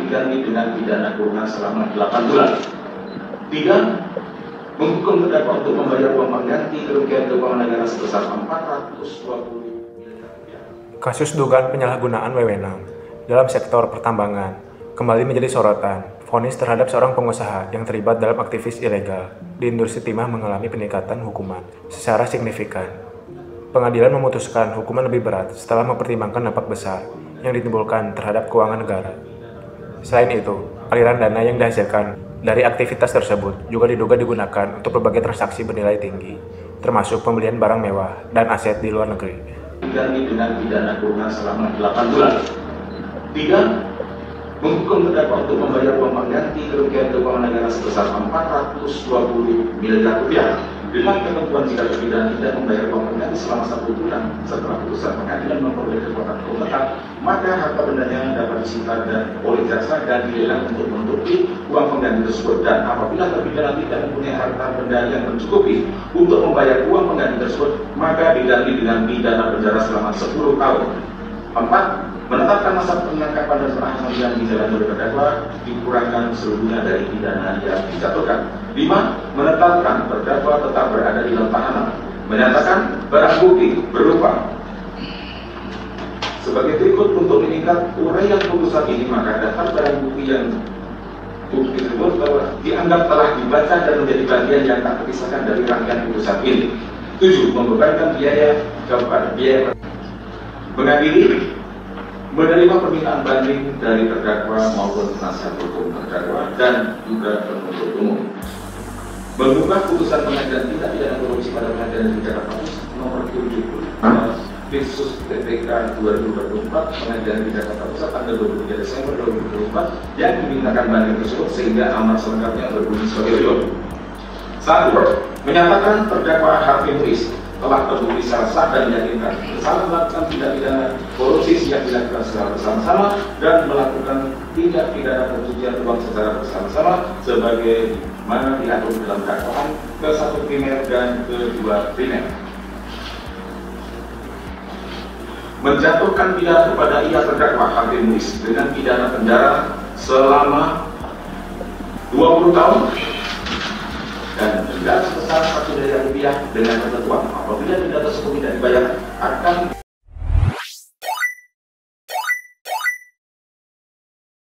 diganti dengan pidana kurungan selama 8 bulan. 3. Menghukum terdakwa untuk membayar uang pengganti kerugian keuangan negara sebesar 420 miliar rupiah. Kasus dugaan penyalahgunaan wewenang dalam sektor pertambangan kembali menjadi sorotan. Vonis terhadap seorang pengusaha yang terlibat dalam aktivis ilegal di industri timah mengalami peningkatan hukuman secara signifikan. Pengadilan memutuskan hukuman lebih berat setelah mempertimbangkan dampak besar yang ditimbulkan terhadap keuangan negara. Selain itu, aliran dana yang dihasilkan dari aktivitas tersebut juga diduga digunakan untuk berbagai transaksi bernilai tinggi, termasuk pembelian barang mewah dan aset di luar negeri. Diganti dengan pidana kurungan selama 8 bulan. 3. Menghukum terdakwa untuk membayar uang pengganti kerugian keuangan negara sebesar 420 miliar rupiah dengan ketentuan jika terpidana tidak membayar uang pengganti selama 1 bulan setelah putusan pengadilan memperoleh kekuatan hukum tetap, maka harta bendanya dapat disita dan oleh jaksa dan dilelang untuk menutupi uang pengganti tersebut. Dan apabila terpidana tidak mempunyai harta benda yang mencukupi untuk membayar uang pengganti tersebut, maka diganti dengan pidana penjara selama 10 tahun. 4. Menetapkan masa penangkapan dan penahanan yang dijalani oleh terdakwa dikurangkan seluruhnya dari pidana yang dijatuhkan. 5. Menetapkan terdakwa tetap berada di dalam tahanan. Menyatakan barang bukti berupa sebagai berikut. Untuk meningkat uraian putusan ini, maka daftar barang bukti yang bukti tersebut dianggap telah dibaca dan menjadi bagian yang tak terpisahkan dari rangkaian putusan ini. 7. Membebankan biaya kepada biaya mengadili, menerima permintaan banding dari terdakwa maupun penasihat hukum terdakwa dan juga penuntut umum. Mengubah putusan pengadilan tindak pidana korupsi pada Pengadilan Negeri Jakarta Pusat nomor 70 Khusus PPK 2024 Pengadilan Negeri Jakarta Pusat tanggal 23 Desember 2024 yang dimintakan banding tersebut sehingga amat selengkapnya berbunyi sebagai berikut. 1. Menyatakan terdakwa Harvey Muiz telah terbukti secara sah dan meyakinkan bersalah melakukan tindak pidana korupsi yang dilakukan secara bersama-sama dan melakukan tindak pidana pencucian uang secara bersama-sama sebagaimana diatur dalam dakwaan ke-1 primer dan ke-2 primer. Menjatuhkan pidana kepada ia terdakwa Harvey Muiz dengan pidana penjara selama 20 tahun dan denda sebesar 1 miliar rupiah dengan ketentuan apabila denda tersebut tidak dibayar akan